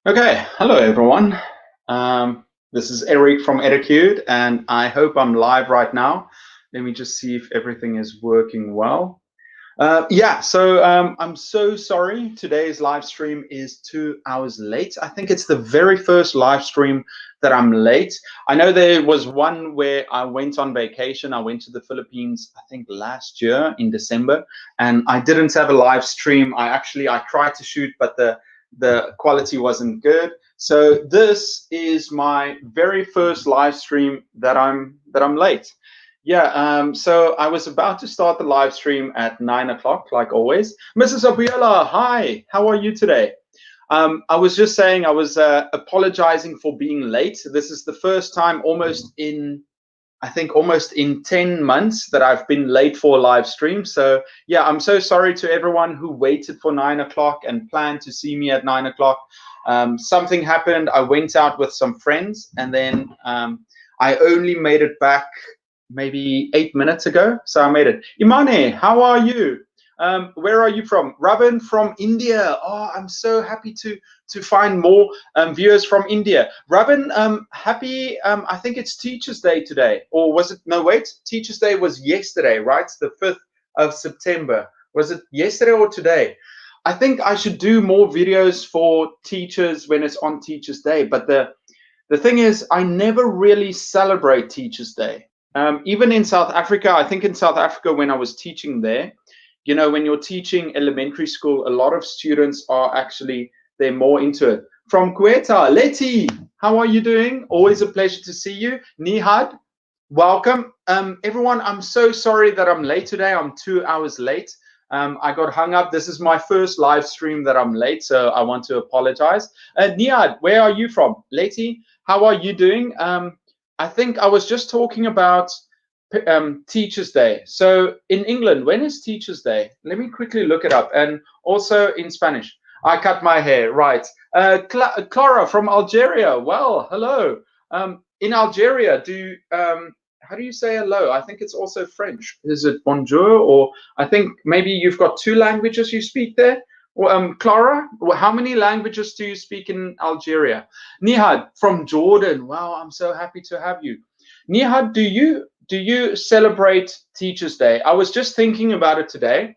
Okay, hello everyone. This is Eric from Etacude, and I hope I'm live right now. Let me just see if everything is working well. I'm so sorry. Today's live stream is 2 hours late. I think it's the very first live stream that I'm late. I know there was one where I went on vacation. I went to the Philippines, I think last year in December, and I didn't have a live stream. I tried to shoot, but the quality wasn't good. So this is my very first live stream that I'm late. So I was about to start the live stream at 9 o'clock, like always. Mrs. Abiola, hi, how are you today? I was just saying I was apologizing for being late. This is the first time almost in 10 months that I've been late for a live stream. So yeah, I'm so sorry to everyone who waited for 9 o'clock and planned to see me at 9 o'clock. Something happened. I went out with some friends and then I only made it back maybe 8 minutes ago. So I made it. Imane, how are you? Where are you from? Robin from India. Oh, I'm so happy to find more viewers from India. Robin, happy. I think it's Teachers Day today, or was it? No, wait. Teachers Day was yesterday, right? It's the 5th of September. Was it yesterday or today? I think I should do more videos for teachers when it's on Teachers Day. But the thing is, I never really celebrate Teachers Day. Even in South Africa, I think in South Africa when I was teaching there, when you're teaching elementary school, a lot of students are actually, they're more into it. From Quetta, Letty, how are you doing? Always a pleasure to see you. Nihad, welcome. Everyone, I'm so sorry that I'm late today. I'm 2 hours late. I got hung up. This is my first live stream that I'm late, so I want to apologize. Nihad, where are you from? Letty, how are you doing? I think I was just talking about Teachers Day. So in England, when is Teachers Day? Let me quickly look it up. And also in Spanish. I cut my hair, right. Clara from Algeria. Well, hello. In Algeria, how do you say hello? I think it's also French. Is it bonjour? Or I think maybe you've got two languages you speak there. Clara, how many languages do you speak in Algeria? Nihad from Jordan. Wow, I'm so happy to have you. Nihad, do you celebrate Teachers Day? I was just thinking about it today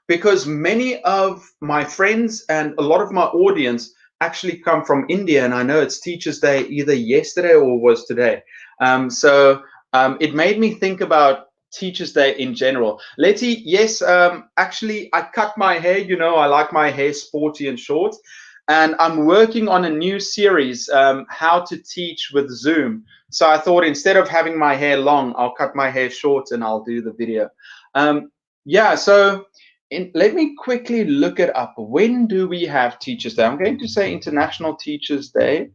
because many of my friends and a lot of my audience actually come from India, and I know it's Teachers Day either yesterday or was today. It made me think about Teachers Day in general. Letty, yes, actually, I cut my hair. I like my hair sporty and short. And I'm working on a new series, how to teach with Zoom. So I thought instead of having my hair long, I'll cut my hair short and I'll do the video. Let me quickly look it up. When do we have Teachers Day? I'm going to say International Teachers Day.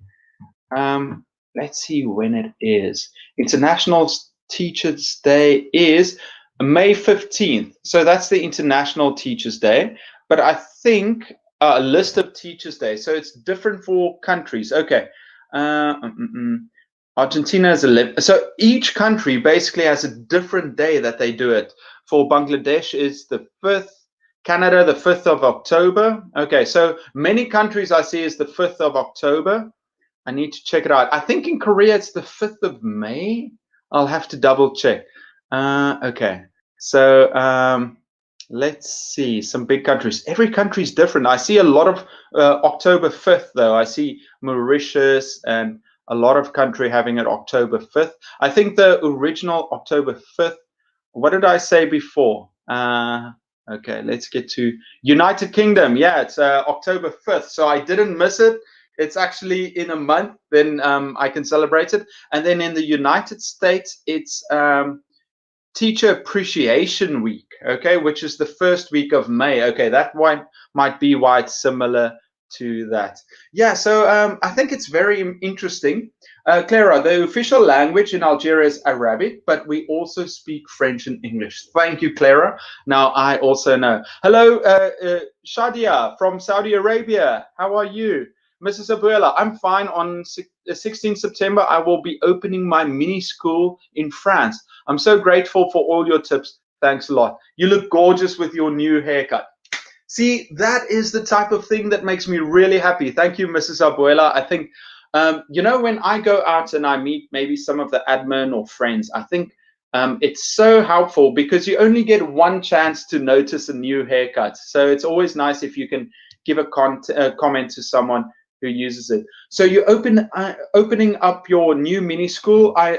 Let's see when it is. International Teachers Day is May 15th. So that's the International Teachers Day. But I think a list of Teachers Day. So it's different for countries. Okay. Argentina is 11. So each country basically has a different day that they do it. For Bangladesh is the 5th. Canada, the 5th of October. Okay, so many countries I see is the 5th of October. I need to check it out. I think in Korea it's the 5th of May. I'll have to double check. Okay, so let's see some big countries. Every country is different. I see a lot of October 5th though. I see Mauritius and a lot of country having it October 5th. I think the original October 5th. What did I say before? Okay, let's get to United Kingdom. Yeah, it's October 5th. So I didn't miss it. It's actually in a month, then I can celebrate it. And then in the United States, it's Teacher Appreciation Week, okay, which is the first week of May. Okay, that might be why it's similar to that. Yeah, so I think it's very interesting. Clara, the official language in Algeria is Arabic, but we also speak French and English. Thank you, Clara. Now I also know. Hello, Shadia from Saudi Arabia. How are you? Mrs. Abuela, I'm fine. On 16th September, I will be opening my mini school in France. I'm so grateful for all your tips. Thanks a lot. You look gorgeous with your new haircut. See, that is the type of thing that makes me really happy. Thank you, Mrs. Abuela. I think, when I go out and I meet maybe some of the admin or friends, I think it's so helpful because you only get one chance to notice a new haircut. So it's always nice if you can give a comment to someone who uses it. So you opening up your new mini school. I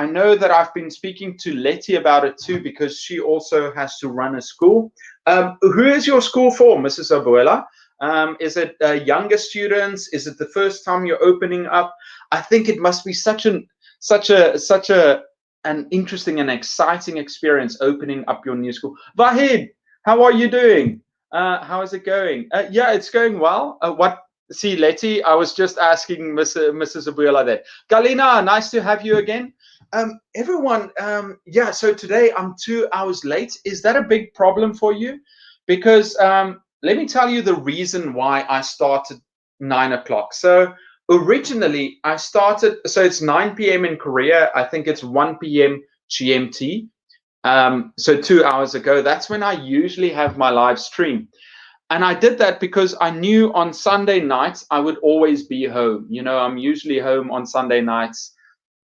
know that I've been speaking to Letty about it too because she also has to run a school. Who is your school for, Mrs. Abuela? Is it younger students? Is it the first time you're opening up? I think it must be such an interesting and exciting experience opening up your new school. Vahid, how are you doing? How is it going? Yeah, it's going well. See, Letty, I was just asking Mrs. Abuela there. Galina, nice to have you again. Everyone, yeah, so today I'm 2 hours late. Is that a big problem for you? Because let me tell you the reason why I started 9 o'clock. So originally I started, so it's 9 p.m. in Korea. I think it's 1 p.m. GMT. So 2 hours ago, that's when I usually have my live stream. And I did that because I knew on Sunday nights I would always be home. I'm usually home on Sunday nights.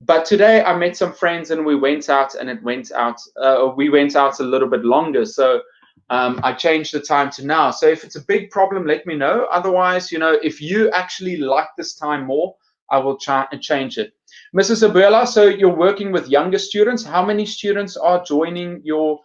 But today I met some friends and we went out, and we went out a little bit longer. So I changed the time to now. So if it's a big problem, let me know. Otherwise, if you actually like this time more, I will change it. Mrs. Abuela, so you're working with younger students. How many students are joining your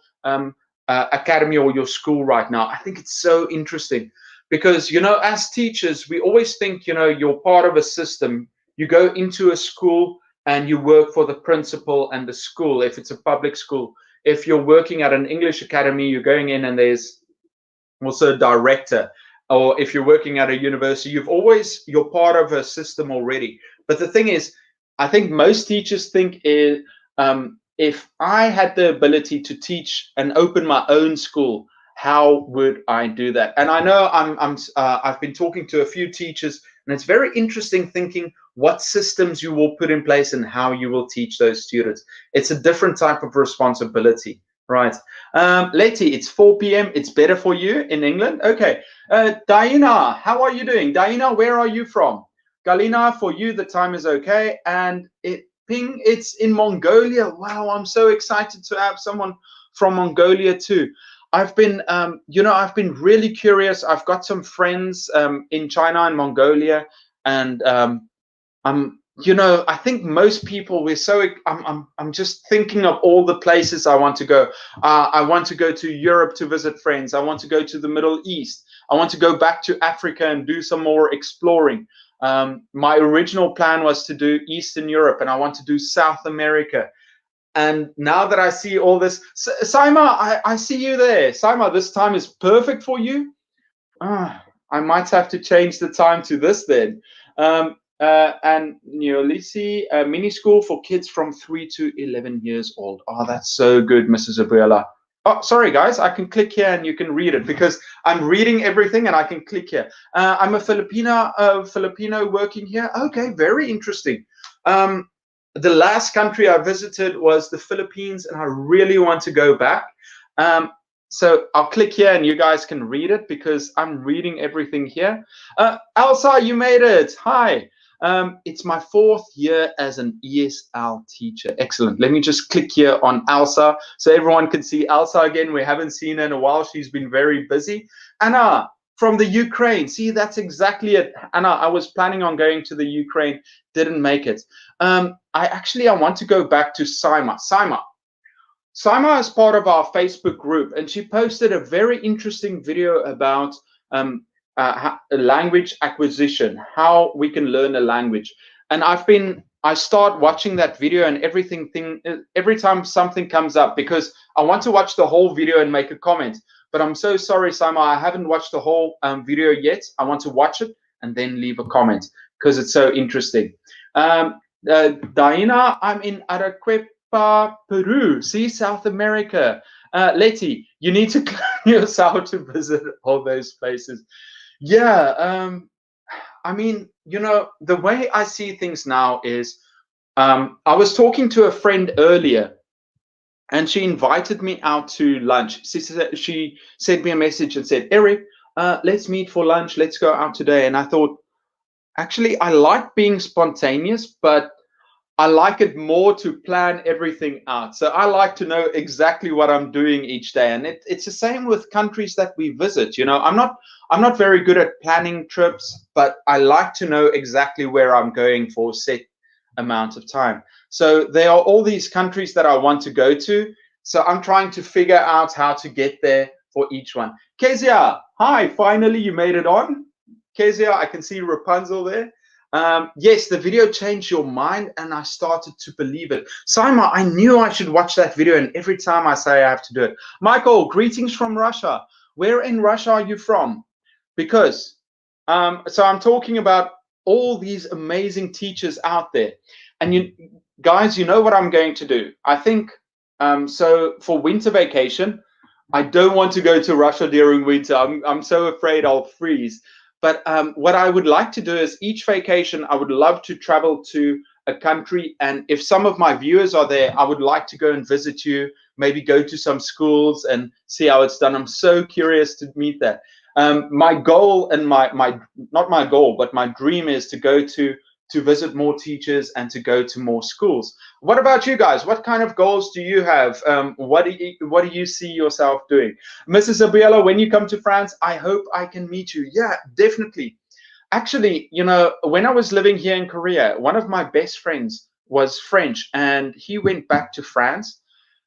academy or your school right now? I think it's so interesting because, as teachers, we always think, you're part of a system. You go into a school and you work for the principal and the school, if it's a public school. If you're working at an English academy, you're going in and there's also a director. Or if you're working at a university, you're part of a system already. But the thing is, I think most teachers think if I had the ability to teach and open my own school, how would I do that? And I know I've been talking to a few teachers, and it's very interesting thinking what systems you will put in place and how you will teach those students. It's a different type of responsibility, right? Letty, it's 4 p.m. It's better for you in England. Okay. Diana, how are you doing? Diana, where are you from? Galina, for you, the time is okay. And Ping, it's in Mongolia. Wow, I'm so excited to have someone from Mongolia too. I've been really curious. I've got some friends in China and Mongolia, and I think most people I'm just thinking of all the places I want to go. I want to go to Europe to visit friends. I want to go to the Middle East. I want to go back to Africa and do some more exploring. My original plan was to do Eastern Europe, and I want to do South America. And now that I see all this, Saima, I see you there. Saima, this time is perfect for you. I might have to change the time to this then. And Neolisi, mini school for kids from 3 to 11 years old. Oh, that's so good, Mrs. Abuela. Oh, sorry, guys. I can click here and you can read it because I'm reading everything and I can click here. I'm a Filipino working here. Okay, very interesting. The last country I visited was the Philippines, and I really want to go back. So I'll click here and you guys can read it because I'm reading everything here. Elsa, you made it. Hi. It's my 4th year as an ESL teacher. Excellent. Let me just click here on Elsa so everyone can see Elsa again. We haven't seen her in a while. She's been very busy. Anna from the Ukraine. See, that's exactly it. Anna, I was planning on going to the Ukraine, didn't make it. I want to go back to Saima. Saima is part of our Facebook group, and she posted a very interesting video about language acquisition, how we can learn a language. And I start watching that video, and every time something comes up, because I want to watch the whole video and make a comment. But I'm so sorry, Saima, I haven't watched the whole video yet. I want to watch it and then leave a comment because it's so interesting. Diana, I'm in Arequipa, Peru. See, South America. Letty, you need to clear yourself to visit all those places. Yeah, I mean, the way I see things now is, I was talking to a friend earlier, and she invited me out to lunch. She sent me a message and said, Eric, let's meet for lunch. Let's go out today. And I thought, actually, I like being spontaneous, but I like it more to plan everything out. So I like to know exactly what I'm doing each day. And it's the same with countries that we visit. You know, I'm not very good at planning trips, but I like to know exactly where I'm going for a set amount of time. So there are all these countries that I want to go to. So I'm trying to figure out how to get there for each one. Kezia, hi, finally you made it on. Kezia, I can see Rapunzel there. Yes, the video changed your mind, and I started to believe it. Simon, I knew I should watch that video, and every time I say I have to do it. Michael, greetings from Russia. Where in Russia are you from? Because, so I'm talking about all these amazing teachers out there. And you guys, you know what I'm going to do. I think, so for winter vacation, I don't want to go to Russia during winter. I'm so afraid I'll freeze. But what I would like to do is each vacation, I would love to travel to a country. And if some of my viewers are there, I would like to go and visit you, maybe go to some schools and see how it's done. I'm so curious to meet that. My goal and not my goal, but my dream is to go to visit more teachers and to go to more schools. What about you guys? What kind of goals do you have? What do you see yourself doing? Mrs. Abiela, when you come to France, I hope I can meet you. Yeah, definitely. Actually, you know, when I was living here in Korea, one of my best friends was French, and he went back to France,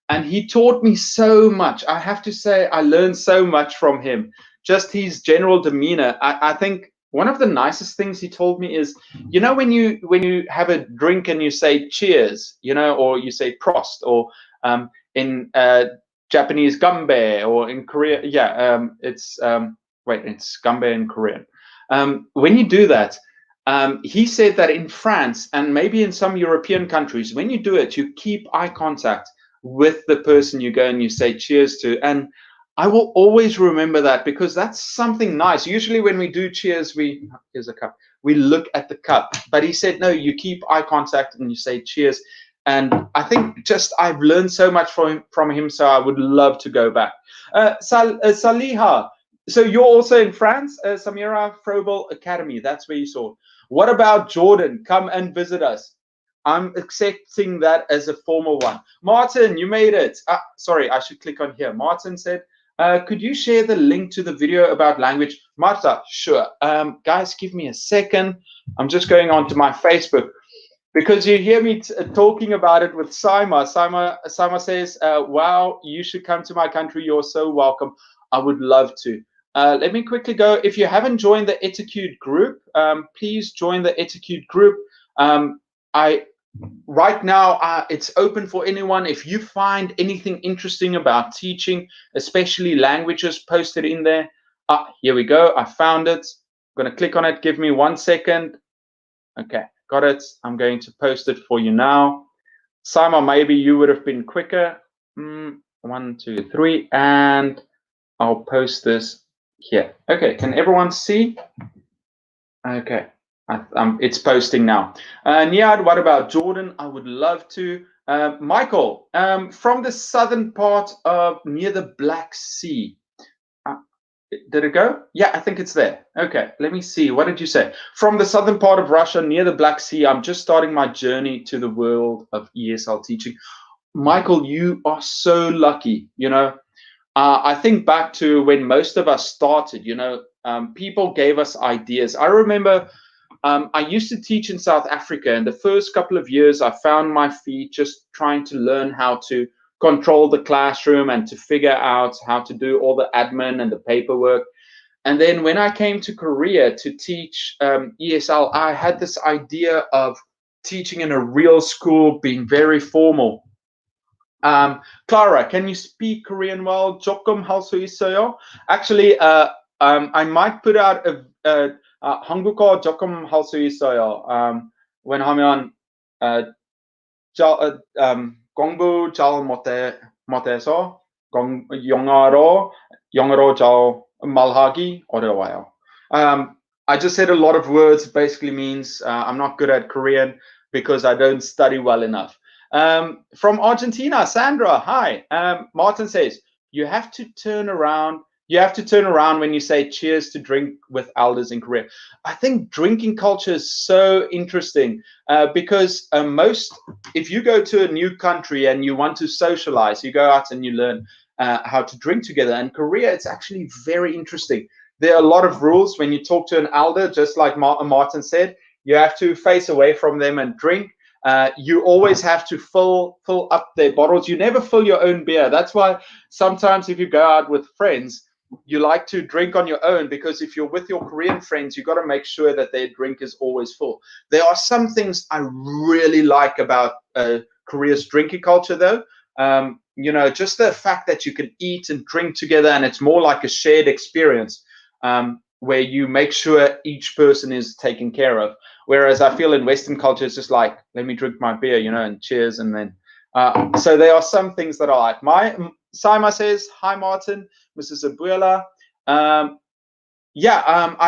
and he taught me so much. I have to say, I learned so much from him. Just his general demeanor. I think one of the nicest things he told me is, you know, when you have a drink and you say cheers, you know, or you say prost, or in Japanese gambe, or in Korea, yeah, it's gambe in Korean. When you do that, he said that in France and maybe in some European countries, when you do it, you keep eye contact with the person you go and you say cheers to. And I will always remember that, because that's something nice. Usually when we do cheers, here's a cup, we look at the cup. But he said, no, you keep eye contact and you say cheers. And I think just I've learned so much from him, so I would love to go back. Saliha, so you're also in France, Samira Frobel Academy, that's where you saw. What about Jordan? Come and visit us. I'm accepting that as a formal one. Martin, you made it. Sorry, I should click on here. Martin said, could you share the link to the video about language? Marta, sure. Guys, give me a second. I'm just going on to my Facebook, because you hear me talking about it with Saima. Saima says, wow, you should come to my country. You're so welcome. I would love to. Let me quickly go. If you haven't joined the Etacude group, please join the Etacude group. Right now, it's open for anyone. If you find anything interesting about teaching, especially languages, post it in there. Here we go. I found it. I'm going to click on it. Give me 1 second. Okay, got it. I'm going to post it for you now. Simon, maybe you would have been quicker. 1, 2, 3, and I'll post this here. Okay, can everyone see? Okay. It's posting now. Niad, what about Jordan? I would love to. Michael, from the southern part of near the Black Sea. Did it go? Yeah, I think it's there. Okay, let me see. What did you say? From the southern part of Russia near the Black Sea, I'm just starting my journey to the world of ESL teaching. Michael, you are so lucky. You know, I think back to when most of us started, you know, people gave us ideas. I remember I used to teach in South Africa, and the first couple of years I found my feet just trying to learn how to control the classroom and to figure out how to do all the admin and the paperwork. And then when I came to Korea to teach ESL, I had this idea of teaching in a real school, being very formal. Clara, can you speak Korean well? 조금 할 수 있어요? Actually, I might put out a 한국어 조금 할 수 있어요. 왜냐하면 공부 잘 못해서 영어로 잘 말하기 어려워요. I just said a lot of words. Basically means I'm not good at Korean because I don't study well enough. From Argentina, Sandra, hi. Martin says, you have to turn around. You have to turn around when you say cheers to drink with elders in Korea. I think drinking culture is so interesting because if you go to a new country and you want to socialize, you go out and you learn how to drink together. And Korea, it's actually very interesting. There are a lot of rules when you talk to an elder, just like Martin said. You have to face away from them and drink. You always have to fill up their bottles. You never fill your own beer. That's why sometimes if you go out with friends, you like to drink on your own, because if you're with your Korean friends, you got to make sure that their drink is always full. There are some things I really like about Korea's drinking culture, though. Just the fact that you can eat and drink together, and it's more like a shared experience where you make sure each person is taken care of. Whereas I feel in Western culture, it's just like, let me drink my beer, and cheers, and then. So there are some things that I like. Saima says, hi, Martin, Mrs. Abuela. I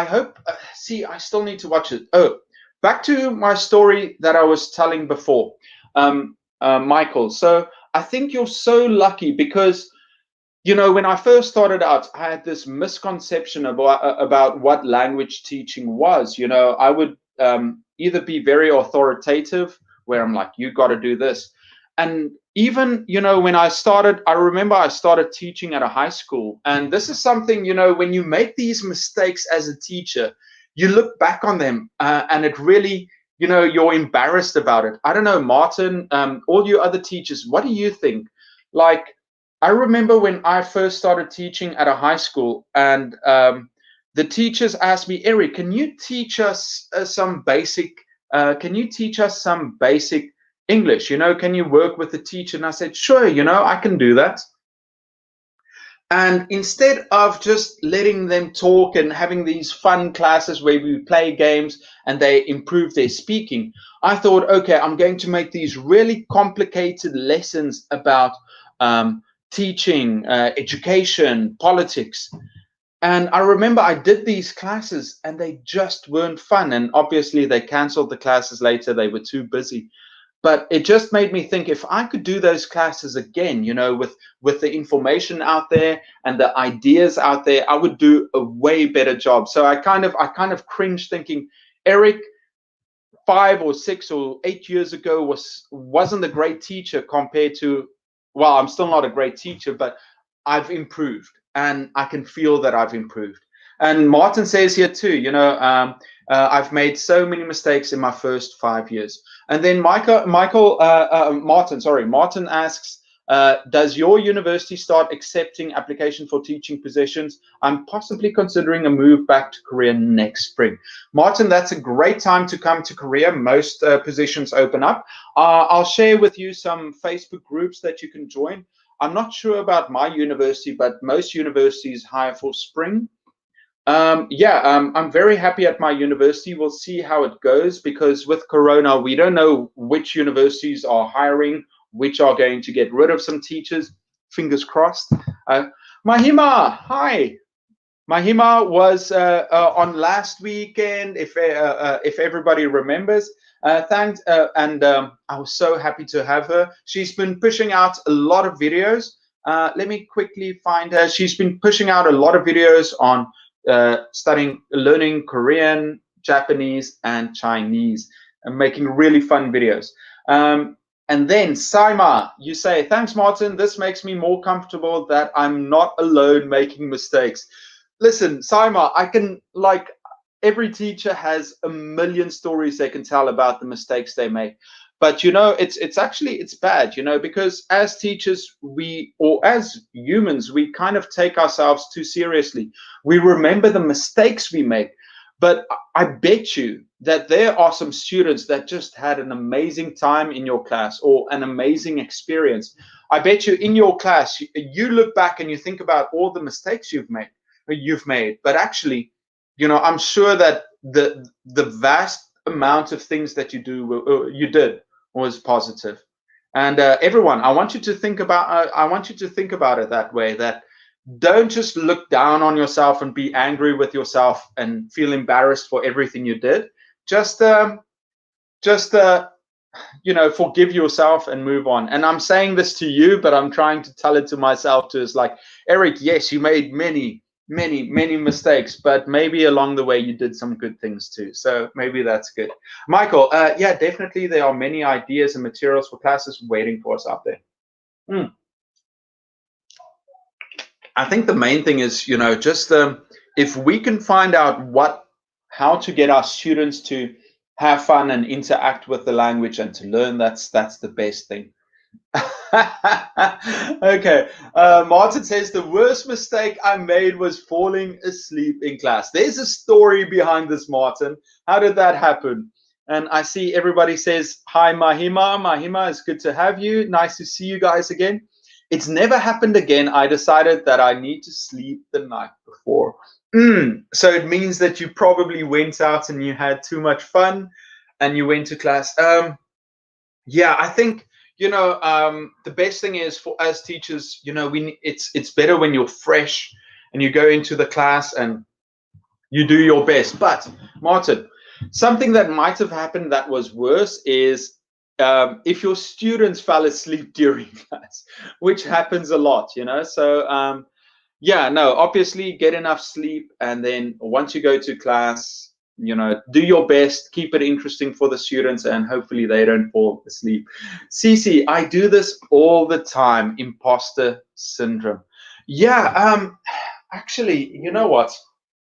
hope, I still need to watch it. Oh, back to my story that I was telling before, Michael. So I think you're so lucky because, when I first started out, I had this misconception about what language teaching was. I would either be very authoritative, where I'm like, you got to do this. And even, when I remember I started teaching at a high school. And this is something, when you make these mistakes as a teacher, you look back on them and it really, you're embarrassed about it. I don't know, Martin, all you other teachers, what do you think? Like, I remember when I first started teaching at a high school, and the teachers asked me, Eric, can you teach us some basic English? Can you work with the teacher? And I said, sure, I can do that. And instead of just letting them talk and having these fun classes where we play games and they improve their speaking, I thought, okay, I'm going to make these really complicated lessons about teaching, education, politics. And I remember I did these classes and they just weren't fun. And obviously they canceled the classes later. They were too busy. But it just made me think, if I could do those classes again, with the information out there and the ideas out there, I would do a way better job. So I kind of cringed thinking, Eric, 5 or 6 or 8 years ago wasn't a great teacher compared to, well, I'm still not a great teacher, but I've improved and I can feel that I've improved. And Martin says here too, I've made so many mistakes in my first 5 years. And then Martin asks, does your university start accepting application for teaching positions? I'm possibly considering a move back to Korea next spring. Martin, that's a great time to come to Korea. Most positions open up. I'll share with you some Facebook groups that you can join. I'm not sure about my university, but most universities hire for spring. I'm very happy at my university. We'll see how it goes, because with Corona, we don't know which universities are hiring, which are going to get rid of some teachers. Fingers crossed. Mahima, hi. Mahima was on last weekend, if everybody remembers. Thanks, and I was so happy to have her. She's been pushing out a lot of videos. Let me quickly find her. She's been pushing out a lot of videos on learning Korean, Japanese, and Chinese, and making really fun videos. And then Saima, you say, thanks, Martin. This makes me more comfortable that I'm not alone making mistakes. Listen, Saima, every teacher has a million stories they can tell about the mistakes they make. But it's bad, because as teachers, or as humans, we kind of take ourselves too seriously. We remember the mistakes we make. But I bet you that there are some students that just had an amazing time in your class, or an amazing experience. I bet you in your class, you look back and you think about all the mistakes you've made. But actually, I'm sure that the vast amount of things that you did was positive. And everyone, I want you to think about it that way, that don't just look down on yourself and be angry with yourself and feel embarrassed for everything you did. Just forgive yourself and move on. And I'm saying this to you, but I'm trying to tell it to myself too. It's like, Eric, yes, you made many, many, many mistakes, but maybe along the way you did some good things too. So maybe that's good. Michael, yeah, definitely there are many ideas and materials for classes waiting for us out there. I think the main thing is, just if we can find out how to get our students to have fun and interact with the language and to learn, that's the best thing. Okay. Martin says the worst mistake I made was falling asleep in class. There's a story behind this, Martin. How did that happen? And I see everybody says, hi, Mahima. Mahima, it's good to have you. Nice to see you guys again. It's never happened again. I decided that I need to sleep the night before. So it means that you probably went out and you had too much fun and you went to class. Yeah, I think, the best thing is for us teachers, it's better when you're fresh and you go into the class and you do your best. But Martin, something that might have happened that was worse is if your students fell asleep during class, which happens a lot, So yeah, no, obviously get enough sleep, and then once you go to class, do your best, keep it interesting for the students, and hopefully they don't fall asleep. Cece, I do this all the time, imposter syndrome. Yeah, actually, you know what?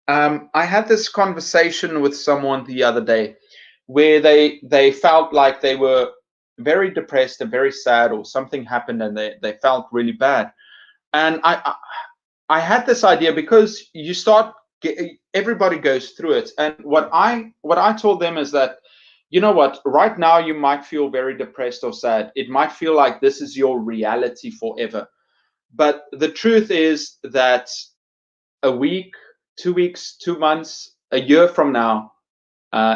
I had this conversation with someone the other day where they felt like they were very depressed and very sad, or something happened and they felt really bad. And I had this idea, because everybody goes through it. And what I told them is that, right now you might feel very depressed or sad. It might feel like this is your reality forever. But the truth is that a week, 2 weeks, 2 months, a year from now,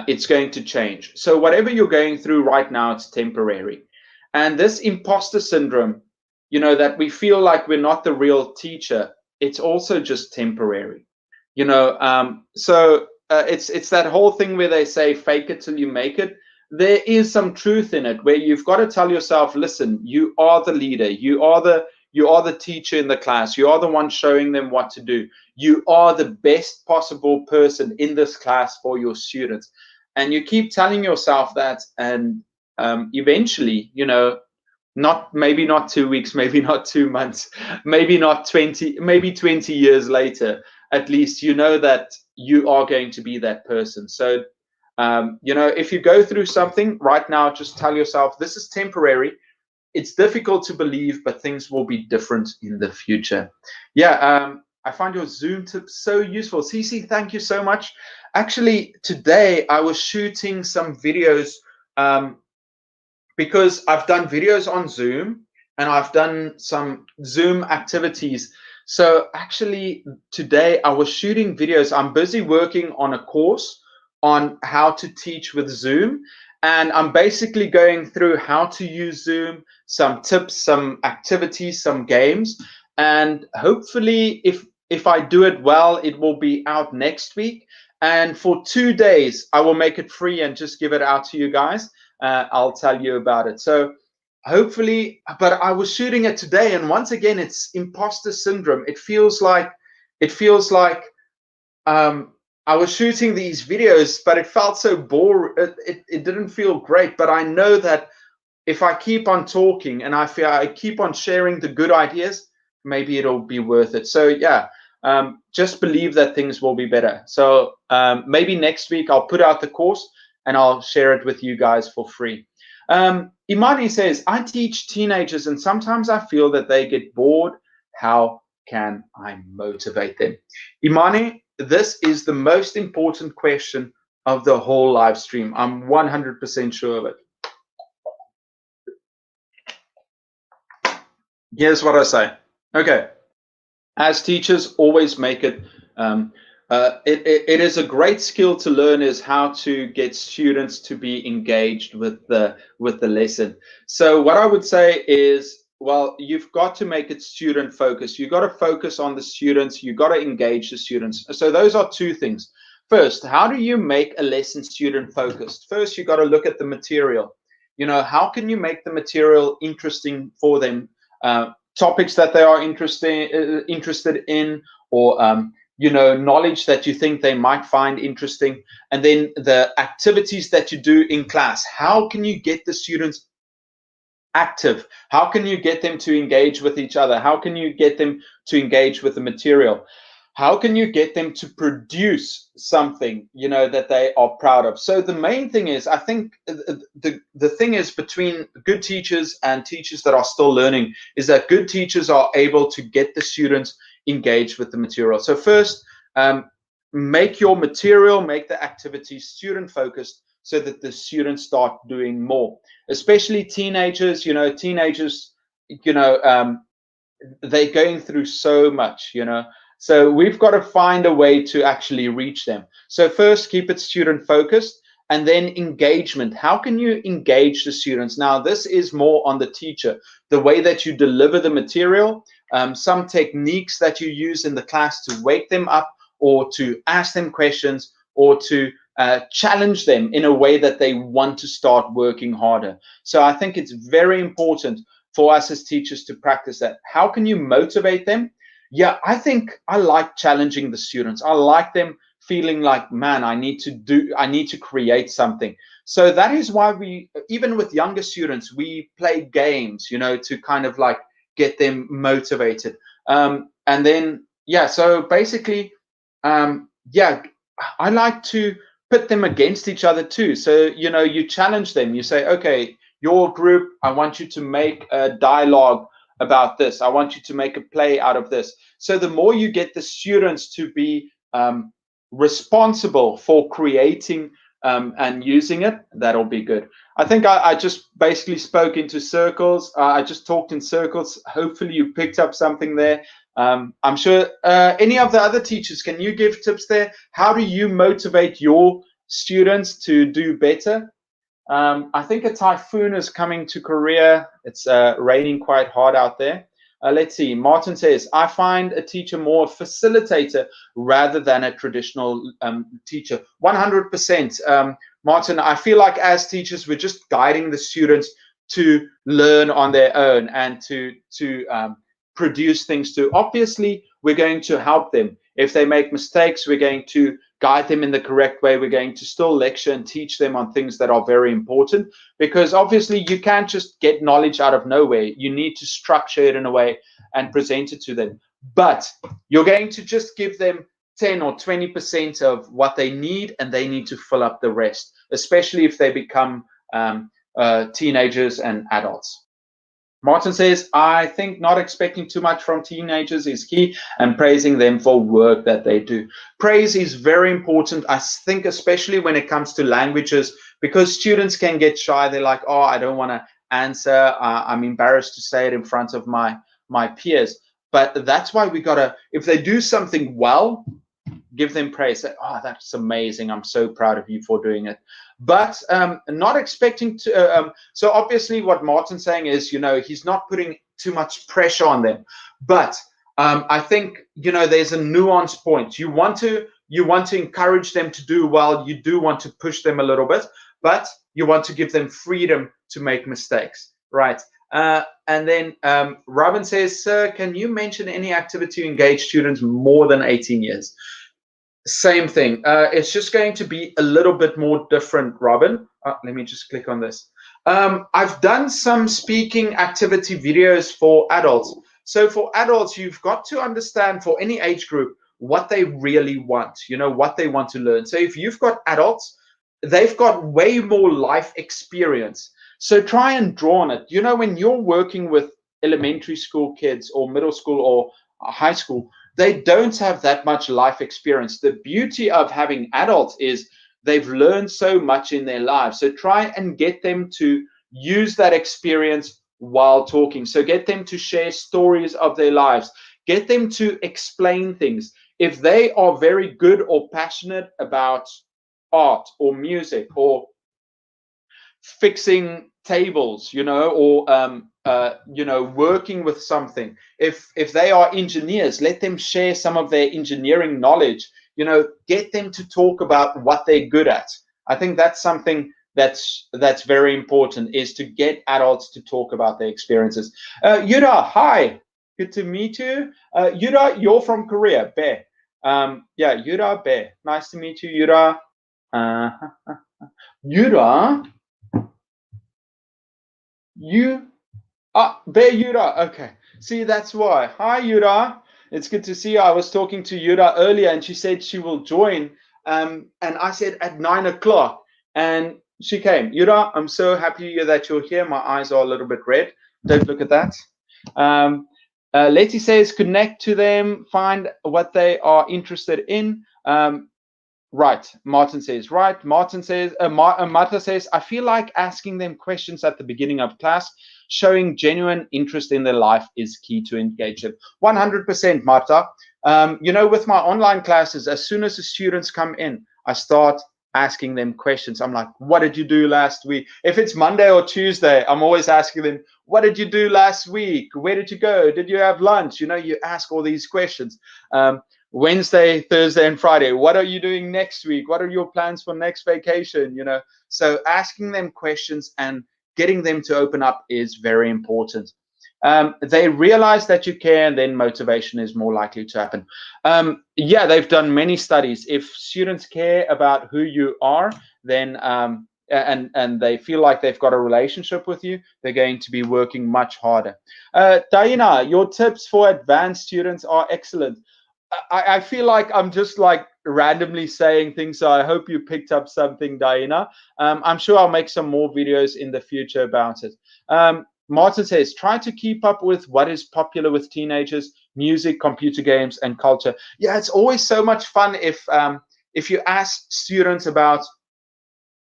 it's going to change. So whatever you're going through right now, it's temporary. And this imposter syndrome, that we feel like we're not the real teacher, it's also just temporary. So it's that whole thing where they say fake it till you make it. There is some truth in it, where you've got to tell yourself, listen, you are the leader, you are the teacher in the class, you are the one showing them what to do, you are the best possible person in this class for your students. And you keep telling yourself that, and eventually, maybe not 2 weeks, maybe not 2 months, maybe not 20 years later, at least you know that you are going to be that person. So if you go through something right now, just tell yourself, this is temporary. It's difficult to believe, but things will be different in the future. Yeah, I find your Zoom tips so useful. Cece, thank you so much. Actually, today I was shooting some videos, because I've done videos on Zoom and I've done some Zoom activities. So actually today I was shooting videos. I'm busy working on a course on how to teach with Zoom. And I'm basically going through how to use Zoom, some tips, some activities, some games. And hopefully if I do it well, it will be out next week. And for 2 days, I will make it free and just give it out to you guys. I'll tell you about it. So hopefully, but I was shooting it today, and once again, it's imposter syndrome. It feels like I was shooting these videos, but it felt so boring. It didn't feel great. But I know that if I keep on talking and I keep on sharing the good ideas, maybe it'll be worth it. So yeah, just believe that things will be better. So maybe next week I'll put out the course and I'll share it with you guys for free. Imani says, I teach teenagers and sometimes I feel that they get bored. How can I motivate them? Imani, this is the most important question of the whole live stream. I'm 100% sure of it. Here's what I say. Okay. As teachers, always make it. It is a great skill to learn, is how to get students to be engaged with the lesson. So what I would say is, well, you've got to make it student focused. You've got to focus on the students. You've got to engage the students. So those are two things. First, how do you make a lesson student focused? First, you've got to look at the material. how can you make the material interesting for them? Topics that they are interested in, or knowledge that you think they might find interesting. And then the activities that you do in class. How can you get the students active? How can you get them to engage with each other? How can you get them to engage with the material? How can you get them to produce something, that they are proud of? So the main thing is, I think the thing is between good teachers and teachers that are still learning is that good teachers are able to get the students engaged with the material. So first, make your material, make the activities student focused so that the students start doing more, especially teenagers. They're going through so much, so we've got to find a way to actually reach them. So first, keep it student focused, and then engagement. How can you engage the students? Now, this is more on the teacher, the way that you deliver the material, some techniques that you use in the class to wake them up, or to ask them questions, or to challenge them in a way that they want to start working harder. So I think it's very important for us as teachers to practice that. How can you motivate them? Yeah, I think I like challenging the students. I like them feeling like, man, I need to create something. So that is why we, even with younger students, we play games, to kind of like get them motivated. And then, yeah, so basically, I like to put them against each other too. So, you challenge them. You say, okay, your group, I want you to make a dialogue about this. I want you to make a play out of this. So the more you get the students to be responsible for creating and using it, that'll be good. I think I just basically spoke into circles. I just talked in circles. Hopefully you picked up something there. I'm sure any of the other teachers, can you give tips there? How do you motivate your students to do better? I think a typhoon is coming to Korea. It's raining quite hard out there. Let's see. Martin says, I find a teacher more a facilitator rather than a traditional teacher. 100%. Martin, I feel like as teachers, we're just guiding the students to learn on their own and to produce things too. Obviously, we're going to help them. If they make mistakes, we're going to guide them in the correct way. We're going to still lecture and teach them on things that are very important, because obviously you can't just get knowledge out of nowhere. You need to structure it in a way and present it to them. But you're going to just give them 10 or 20% of what they need, and they need to fill up the rest, especially if they become teenagers and adults. Martin says, I think not expecting too much from teenagers is key, and praising them for work that they do. Praise is very important, I think, especially when it comes to languages, because students can get shy. They're like, oh, I don't want to answer. I'm embarrassed to say it in front of my peers. But that's why we got to, if they do something well, give them praise. Say, oh, that's amazing. I'm so proud of you for doing it. But not expecting to. So obviously, what Martin's saying is, he's not putting too much pressure on them. But I think there's a nuance point. You want to encourage them to do well. You do want to push them a little bit, but you want to give them freedom to make mistakes, right? And then Robin says, sir, can you mention any activity to engage students more than 18 years? Same thing. It's just going to be a little bit more different, Robin. Let me just click on this. I've done some speaking activity videos for adults. So for adults, you've got to understand, for any age group, what they really want, what they want to learn. So if you've got adults, they've got way more life experience. So try and draw on it. When you're working with elementary school kids or middle school or high school, they don't have that much life experience. The beauty of having adults is they've learned so much in their lives. So try and get them to use that experience while talking. So get them to share stories of their lives. Get them to explain things. If they are very good or passionate about art or music or fixing tables, or working with something. If they are engineers, let them share some of their engineering knowledge. Get them to talk about what they're good at. I think that's something that's very important, is to get adults to talk about their experiences. Yuda, hi, good to meet you. Yuda, you're from Korea, Be. Yeah, Yuda, Be. Nice to meet you, Yuda. Uh, Yuda, you Be Yuda. Okay, see, that's why. Hi, Yuda. It's good to see you. I was talking to Yuda earlier, and she said she will join. And I said at 9 o'clock, and she came. Yuda, I'm so happy that you're here. My eyes are a little bit red. Don't look at that. Letty says connect to them, find what they are interested in. Right, Martin says. Right, Martin says. Marta says, I feel like asking them questions at the beginning of class, showing genuine interest in their life is key to engagement. 100%, Marta. With my online classes, as soon as the students come in, I start asking them questions. I'm like, what did you do last week? If it's Monday or Tuesday, I'm always asking them, what did you do last week? Where did you go? Did you have lunch? You ask all these questions. Wednesday, Thursday, and Friday. What are you doing next week? What are your plans for next vacation? So asking them questions and getting them to open up is very important. They realize that you care, and then motivation is more likely to happen. Yeah, they've done many studies. If students care about who you are, then and they feel like they've got a relationship with you, they're going to be working much harder. Diana, your tips for advanced students are excellent. I feel like I'm just like randomly saying things, so I hope you picked up something, Diana. I'm sure I'll make some more videos in the future about it. Martin says, try to keep up with what is popular with teenagers, music, computer games, and culture. Yeah, it's always so much fun if you ask students about,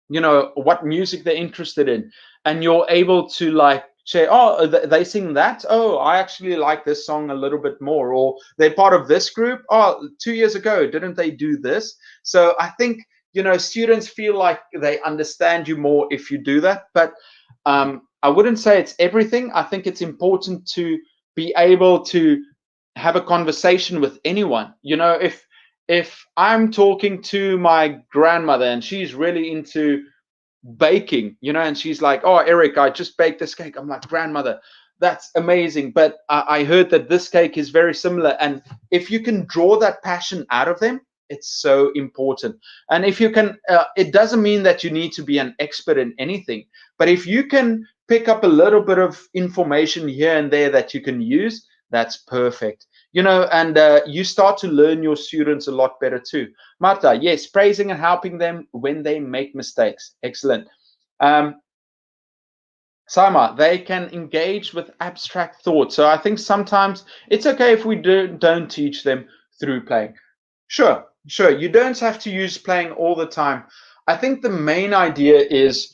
what music they're interested in, and you're able to like say, oh, they sing that. Oh, I actually like this song a little bit more. Or they're part of this group. Oh, 2 years ago, didn't they do this? So I think, students feel like they understand you more if you do that. But I wouldn't say it's everything. I think it's important to be able to have a conversation with anyone. If I'm talking to my grandmother and she's really into baking, and she's like, oh, Eric, I just baked this cake. I'm like, grandmother, that's amazing. But I heard that this cake is very similar. And if you can draw that passion out of them, it's so important. And if you can, it doesn't mean that you need to be an expert in anything. But if you can pick up a little bit of information here and there that you can use, that's perfect. And you start to learn your students a lot better too. Marta, yes, praising and helping them when they make mistakes. Excellent. Saima, they can engage with abstract thoughts. So I think sometimes it's okay if we don't teach them through playing. Sure. You don't have to use playing all the time. I think the main idea is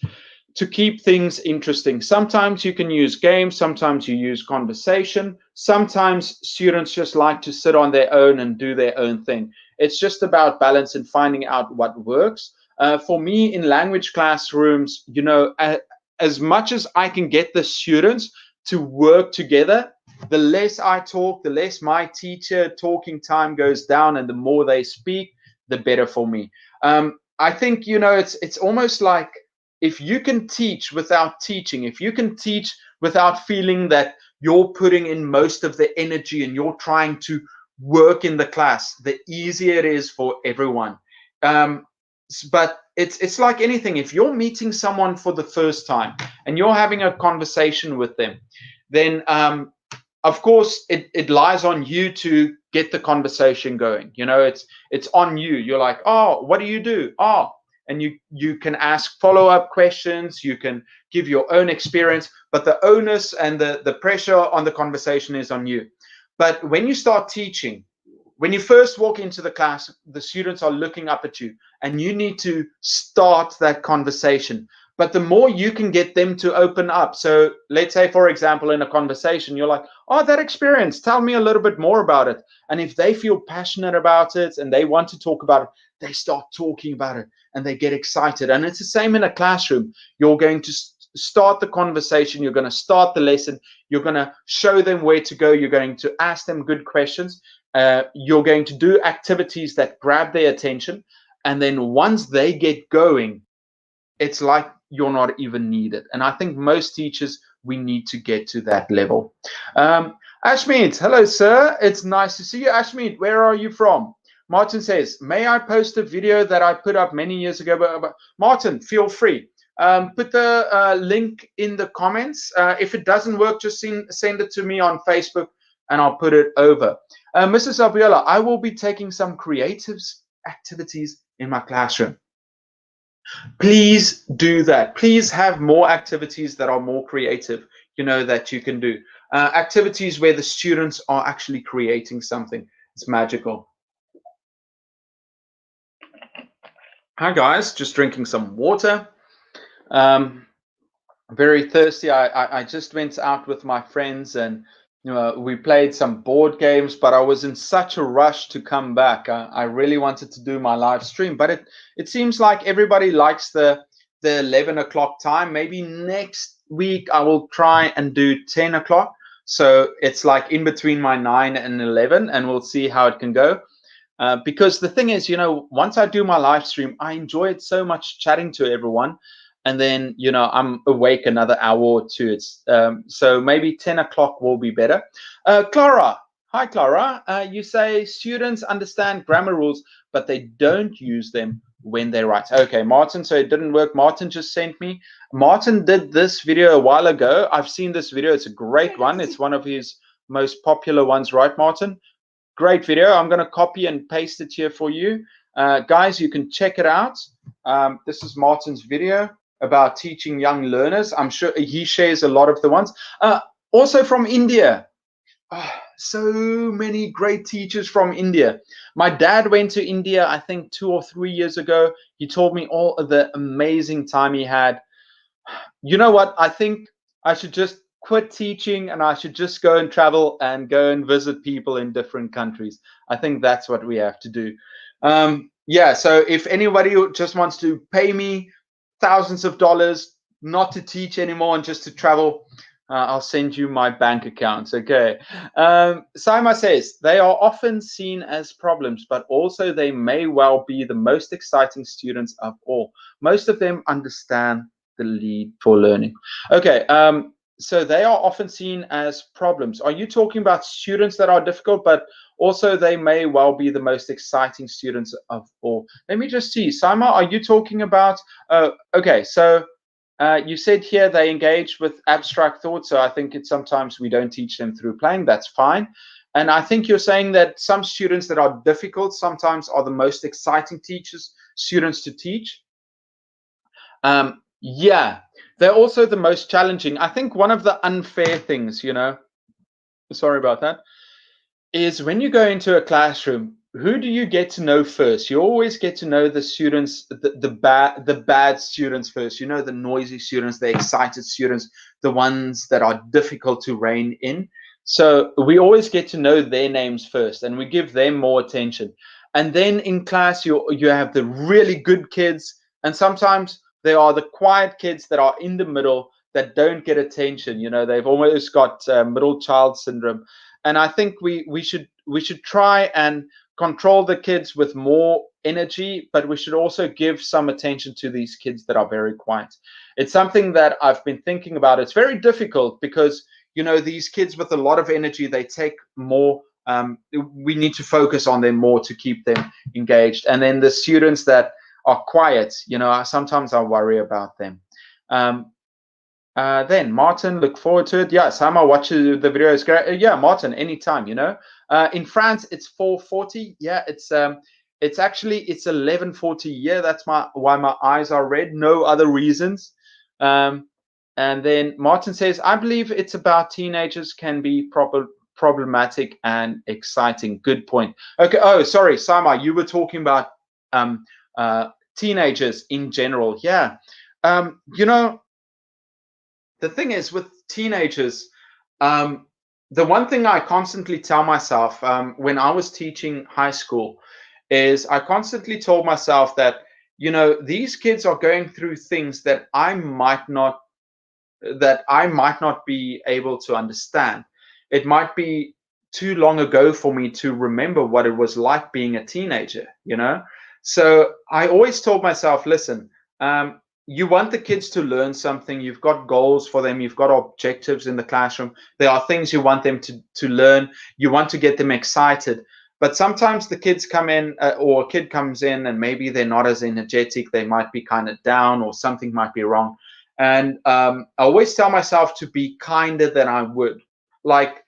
to keep things interesting. Sometimes you can use games, sometimes you use conversation, sometimes students just like to sit on their own and do their own thing. It's just about balance and finding out what works. For me, in language classrooms, as much as I can get the students to work together, the less I talk, the less my teacher talking time goes down, and the more they speak, the better for me. I think, it's almost like, if you can teach without teaching, if you can teach without feeling that you're putting in most of the energy and you're trying to work in the class, the easier it is for everyone. But it's like anything. If you're meeting someone for the first time and you're having a conversation with them, then of course it lies on you to get the conversation going. It's on you. You're like, oh, what do you do? Oh, and you can ask follow-up questions, you can give your own experience, but the onus and the pressure on the conversation is on you. But when you start teaching, when you first walk into the class, the students are looking up at you, and you need to start that conversation. But the more you can get them to open up, so let's say, for example, in a conversation, you're like, oh, that experience, tell me a little bit more about it. And if they feel passionate about it and they want to talk about it, they start talking about it and they get excited. And it's the same in a classroom. You're going to start the conversation. You're going to start the lesson. You're going to show them where to go. You're going to ask them good questions. You're going to do activities that grab their attention. And then once they get going, it's like you're not even needed. And I think most teachers, we need to get to that level. Ashmead, hello, sir. It's nice to see you. Ashmead, where are you from? Martin says, may I post a video that I put up many years ago? But Martin, feel free. Put the link in the comments. If it doesn't work, just send it to me on Facebook and I'll put it over. Mrs. Abiola, I will be taking some creative activities in my classroom. Please do that. Please have more activities that are more creative, that you can do. Activities where the students are actually creating something. It's magical. Hi, guys. Just drinking some water. Very thirsty. I just went out with my friends and we played some board games, but I was in such a rush to come back. I really wanted to do my live stream, but it seems like everybody likes the 11 o'clock time. Maybe next week I will try and do 10 o'clock. So it's like in between my 9 and 11, and we'll see how it can go. Because the thing is, once I do my live stream, I enjoy it so much chatting to everyone. And then, I'm awake another hour or two. It's so maybe 10 o'clock will be better. Clara, hi, Clara. You say students understand grammar rules, but they don't use them when they write. Okay, Martin, so it didn't work. Martin just sent me. Martin did this video a while ago. I've seen this video. It's a great one. It's one of his most popular ones, right, Martin? Great video. I'm going to copy and paste it here for you. Guys, you can check it out. This is Martin's video about teaching young learners. I'm sure he shares a lot of the ones. Also from India. So many great teachers from India. My dad went to India, I think 2 or 3 years ago. He told me all of the amazing time he had. You know what? I think I should just quit teaching and I should just go and travel and go and visit people in different countries. I think that's what we have to do. Yeah, so if anybody just wants to pay me thousands of dollars not to teach anymore and just to travel, I'll send you my bank accounts. Okay. Saima says, they are often seen as problems, but also they may well be the most exciting students of all. Most of them understand the lead for learning. Okay. So they are often seen as problems. Are you talking about students that are difficult, but also they may well be the most exciting students of all? Let me just see. Saima, are you talking about, okay, so you said here they engage with abstract thought, so I think it's sometimes we don't teach them through playing. That's fine. And I think you're saying that some students that are difficult sometimes are the most exciting students to teach. Yeah, they're also the most challenging. I think one of the unfair things, sorry about that, is when you go into a classroom, who do you get to know first? You always get to know the students, the bad students first. The noisy students, the excited students, the ones that are difficult to rein in. So we always get to know their names first, and we give them more attention. And then in class, you have the really good kids, and sometimes they are the quiet kids that are in the middle that don't get attention. They've almost got middle child syndrome. And I think we should try and control the kids with more energy, but we should also give some attention to these kids that are very quiet. It's something that I've been thinking about. It's very difficult because these kids with a lot of energy, they take more. We need to focus on them more to keep them engaged. And then the students that are quiet, sometimes I worry about them. Then Martin, look forward to it. Yeah, Sama watches the video. Is great. Yeah, Martin, anytime. In France it's 4:40. Yeah, it's actually 11:40. Yeah, that's why my eyes are red. No other reasons. And then Martin says, I believe it's about teenagers can be problematic and exciting. Good point. Okay. Oh, sorry, Sama, you were talking about teenagers in general. Yeah. The thing is with teenagers, the one thing I constantly tell myself when I was teaching high school is I constantly told myself that, these kids are going through things that I might not be able to understand. It might be too long ago for me to remember what it was like being a teenager, So I always told myself, listen, you want the kids to learn something. You've got goals for them. You've got objectives in the classroom. There are things you want them to learn. You want to get them excited. But sometimes the kids come in, or a kid comes in, and maybe they're not as energetic. They might be kind of down, or something might be wrong. And I always tell myself to be kinder than I would. Like,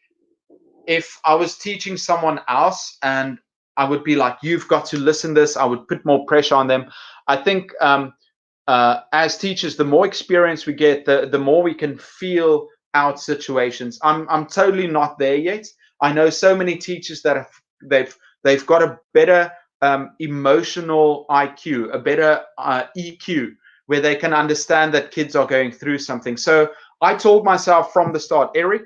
if I was teaching someone else and I would be like, you've got to listen to this, I would put more pressure on them. I think as teachers, the more experience we get, the more we can feel out situations. I'm totally not there yet. I know so many teachers that they've got a better emotional IQ, a better EQ, where they can understand that kids are going through something. So I told myself from the start, Eric,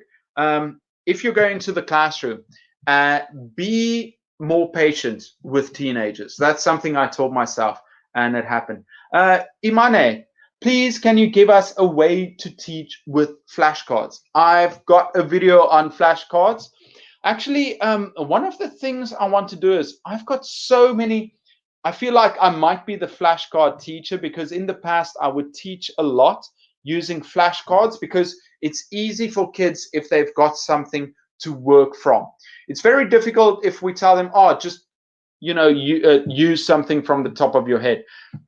if you're going to the classroom, be more patient with teenagers. That's something I told myself, and it happened. Imane, please, can you give us a way to teach with flashcards? I've got a video on flashcards. Actually, one of the things I want to do is I've got so many. I feel like I might be the flashcard teacher, because in the past I would teach a lot using flashcards, because it's easy for kids if they've got something to work from. It's very difficult if we tell them, oh, just use something from the top of your head.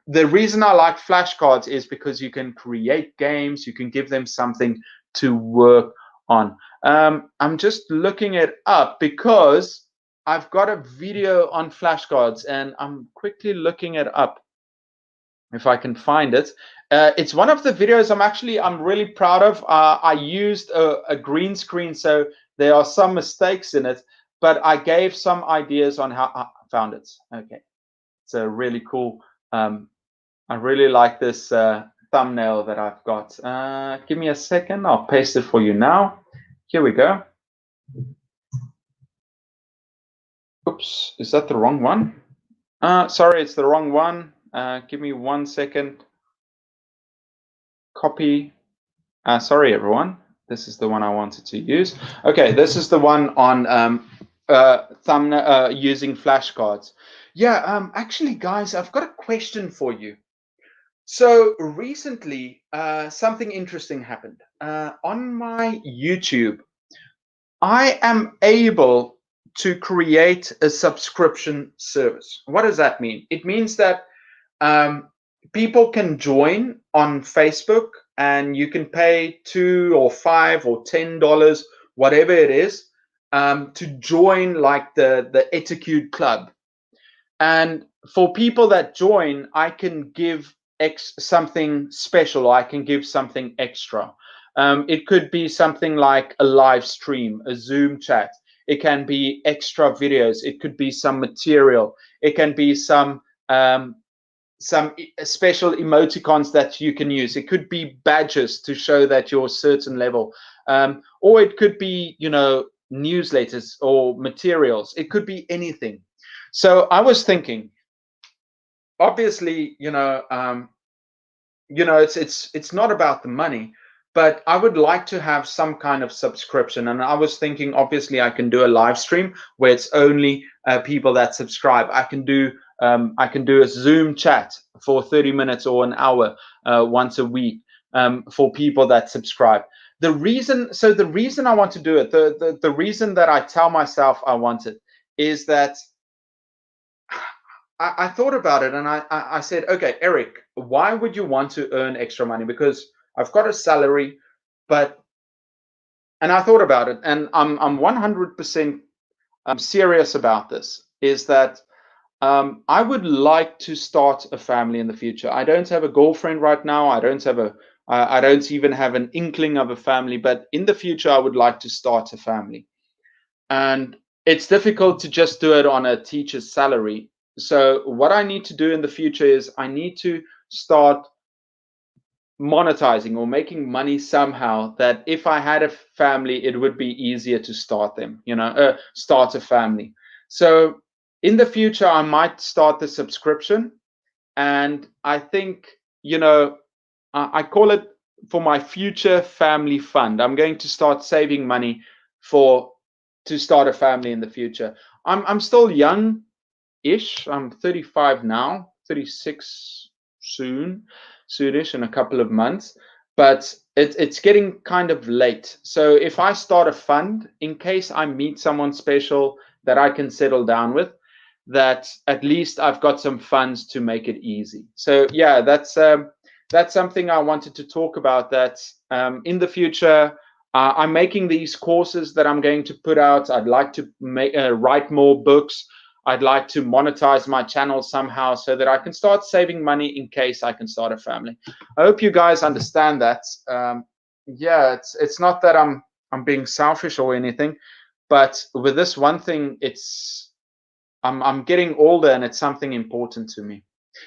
The reason I like flashcards is because you can create games, you can give them something to work on. I'm just looking it up because I've got a video on flashcards, and I'm quickly looking it up if I can find it. It's one of the videos I'm really proud of. I used a green screen, so there are some mistakes in it, but I gave some ideas on how I found it. Okay, it's a really cool. I really like this thumbnail that I've got. Give me a second. I'll paste it for you now. Here we go. Oops, is that the wrong one? Sorry, it's the wrong one. Give me 1 second. Copy. Sorry, everyone. This is the one I wanted to use. Okay, this is the one on thumbnail using flashcards. Yeah, actually, guys, I've got a question for you. So recently, something interesting happened. On my YouTube, I am able to create a subscription service. What does that mean? It means that people can join on Facebook, and you can pay $2 or $5 or $10, whatever it is, to join like the Etacude club. And for people that join, I can give something special. I can give something extra. It could be something like a live stream, a Zoom chat. It can be extra videos. It could be some material. It can be some special emoticons that you can use. It could be badges to show that you're a certain level, or it could be newsletters or materials. It could be anything. So I was thinking, obviously, it's not about the money, but I would like to have some kind of subscription. And I was thinking, obviously, I can do a live stream where it's only people that subscribe. I can do a Zoom chat for 30 minutes or an hour once a week for people that subscribe. The reason I want to do it, the reason that I tell myself I want it, is that I thought about it, and I said, okay, Eric, why would you want to earn extra money? Because I've got a salary, and I thought about it, and I'm 100% serious about this, is that I would like to start a family in the future. I don't have a girlfriend right now. I don't even have an inkling of a family, but in the future, I would like to start a family. And it's difficult to just do it on a teacher's salary. So what I need to do in the future is I need to start monetizing or making money somehow, that if I had a family, it would be easier to start them, start a family. So in the future, I might start the subscription. And I think, I call it for my future family fund. I'm going to start saving money to start a family in the future. I'm still young-ish. I'm 35 now, 36, soonish in a couple of months, but it's getting kind of late. So if I start a fund in case I meet someone special that I can settle down with, that at least I've got some funds to make it easy. So yeah, that's something I wanted to talk about. That in the future, I'm making these courses that I'm going to put out. I'd like to write more books. I'd like to monetize my channel somehow so that I can start saving money in case I can start a family. I hope you guys understand that. Yeah, it's not that I'm being selfish or anything, but with this one thing, I'm getting older and it's something important to me.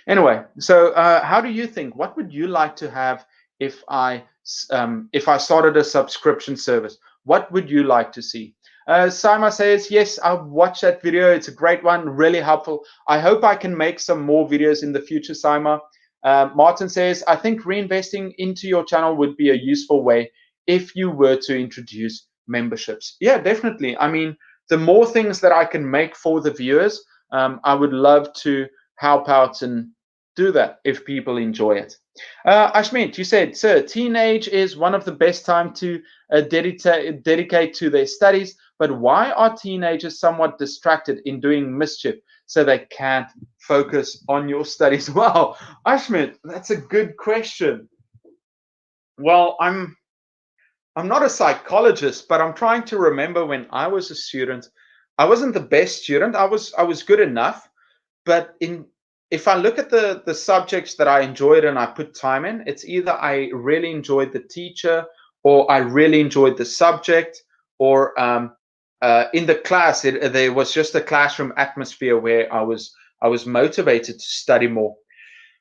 Anyway, so how do you think? What would you like to have if I started a subscription service? What would you like to see? Saima says, yes, I'll watch that video. It's a great one, really helpful. I hope I can make some more videos in the future, Saima. Martin says, I think reinvesting into your channel would be a useful way if you were to introduce memberships. Yeah, definitely. I mean, the more things that I can make for the viewers, I would love to help out and do that if people enjoy it. Ashmit, you said, sir, teenage is one of the best time to dedicate to their studies, but why are teenagers somewhat distracted in doing mischief so they can't focus on your studies? Wow, Ashmit, that's a good question. Well, I'm not a psychologist, but I'm trying to remember when I was a student. I wasn't the best student. I was good enough, but if I look at the subjects that I enjoyed and I put time in, it's either I really enjoyed the teacher or I really enjoyed the subject, or in the class there was just a classroom atmosphere where I was motivated to study more.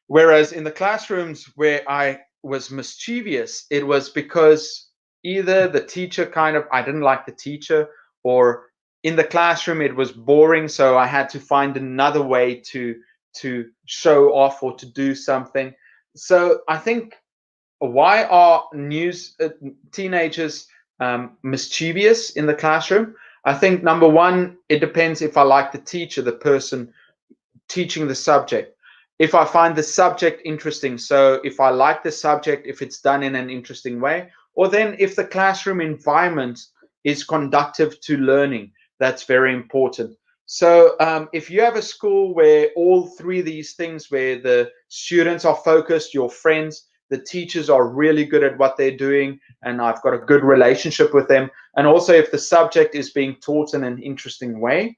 Whereas in the classrooms where I was mischievous, it was because either the teacher I didn't like the teacher, or in the classroom it was boring, so I had to find another way to show off or to do something. So I think, why are teenagers mischievous in the classroom? I think number one, it depends if I like the teacher, the person teaching the subject. If I find the subject interesting, so if I like the subject, if it's done in an interesting way, or then if the classroom environment is conducive to learning, that's very important. So if you have a school where all three of these things, where the students are focused, your friends, the teachers are really good at what they're doing, and I've got a good relationship with them, and also if the subject is being taught in an interesting way,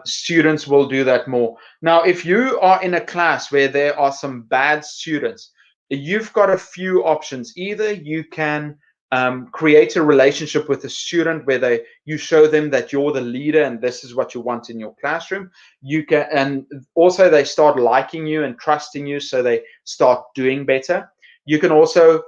students will do that more. Now, if you are in a class where there are some bad students, you've got a few options. Either you can create a relationship with a student where you show them that you're the leader and this is what you want in your classroom. You can, and also they start liking you and trusting you, so they start doing better. You can also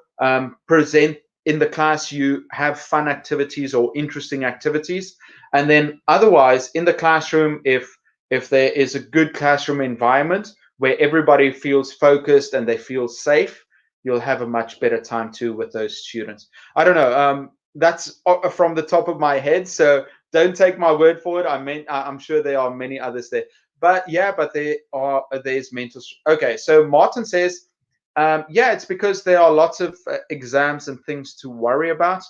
present in the class, you have fun activities or interesting activities. And then otherwise in the classroom, if there is a good classroom environment where everybody feels focused and they feel safe, you'll have a much better time too with those students. I don't know. That's from the top of my head, so don't take my word for it. I'm sure there are many others there. But yeah, there's mental. Okay, so Martin says, yeah, it's because there are lots of exams and things to worry about.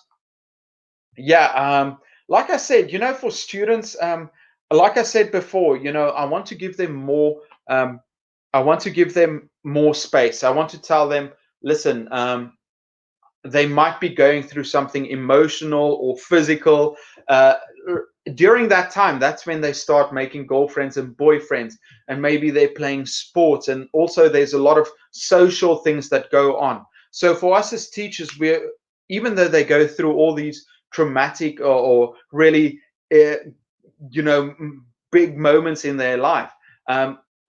Yeah, like I said, for students, like I said before, I want to give them more. I want to give them more space. I want to tell them, listen, they might be going through something emotional or physical. During that time, that's when they start making girlfriends and boyfriends, and maybe they're playing sports, and also there's a lot of social things that go on. So for us as teachers, even though they go through all these traumatic or really big moments in their life,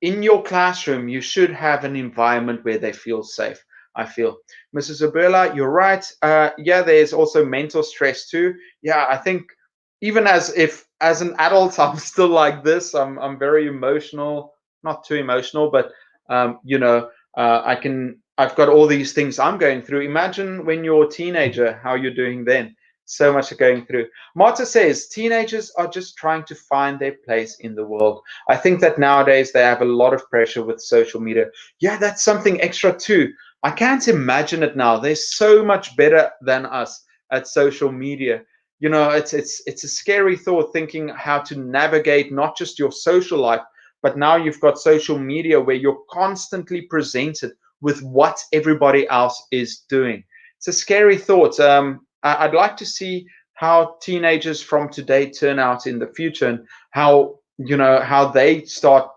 in your classroom you should have an environment where they feel safe, I feel. Mrs. Abela, you're right. Yeah, there's also mental stress too. Yeah, I think even as an adult, I'm still like this. I'm very emotional, not too emotional, but I've got all these things I'm going through. Imagine when you're a teenager, how you're doing then. So much going through. Marta says teenagers are just trying to find their place in the world. I think that nowadays they have a lot of pressure with social media. Yeah, that's something extra too. I can't imagine it now. They're so much better than us at social media. You know, it's a scary thought thinking how to navigate not just your social life, but now you've got social media where you're constantly presented with what everybody else is doing. It's a scary thought. I'd like to see how teenagers from today turn out in the future, and how, you know, how they start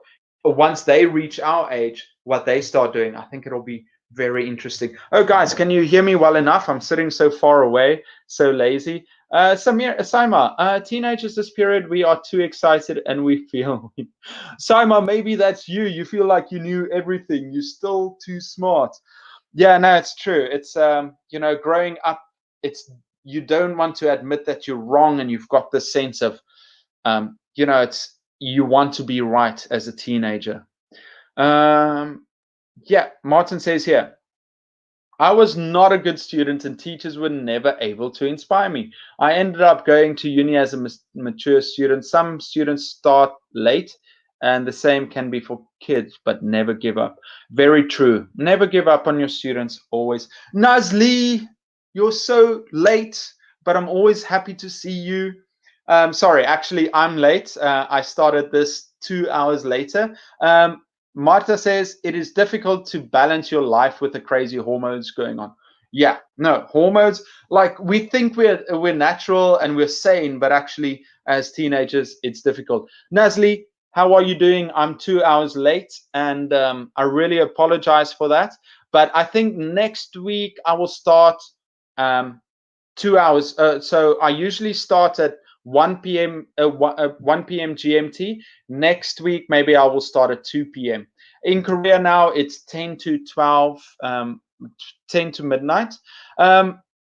once they reach our age, what they start doing. I think it'll be very interesting. Oh, guys, can you hear me well enough? I'm sitting so far away, so lazy. Saima, teenagers this period, we are too excited and we feel. Saima, maybe that's you. You feel like you knew everything. You're still too smart. Yeah, no, it's true. It's you know, growing up, it's, you don't want to admit that you're wrong, and you've got this sense of you know, it's, you want to be right as a teenager. Yeah, Martin says here, I was not a good student and teachers were never able to inspire me. I ended up going to uni as a mature student. Some students start late, and the same can be for kids, but never give up. Very true. Never give up on your students, always. Nazli, you're so late, but I'm always happy to see you. Sorry, actually, I'm late. I started this 2 hours later. Martha says it is difficult to balance your life with the crazy hormones going on. Yeah, no, hormones, like we think we're natural and we're sane, but actually as teenagers it's difficult. Nazli, how are you doing? I'm 2 hours late, and I really apologize for that. But I think next week I will start 2 hours. So I usually start at 1 p.m. 1 p.m. GMT. Next week, maybe I will start at 2 p.m. In Korea now, it's 10 to 12, 10 to midnight.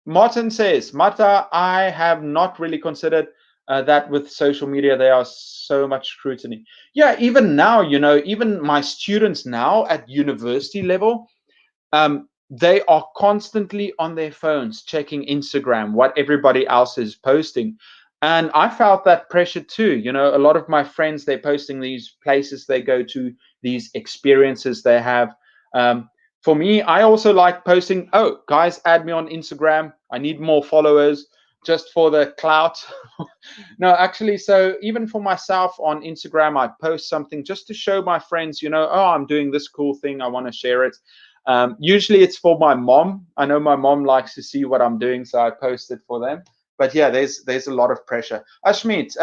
Martin says, Marta, I have not really considered that with social media, there are so much scrutiny. Yeah, even now, you know, even my students now at university level, they are constantly on their phones checking Instagram, what everybody else is posting. And I felt that pressure too. You know, a lot of my friends, they're posting these places they go to, these experiences they have. For me, I also like posting, oh, guys, add me on Instagram. I need more followers just for the clout. No, actually, so even for myself on Instagram, I post something just to show my friends, you know, oh, I'm doing this cool thing. I want to share it. Usually it's for my mom. I know my mom likes to see what I'm doing, so I post it for them. But yeah, there's a lot of pressure. Ashmeet,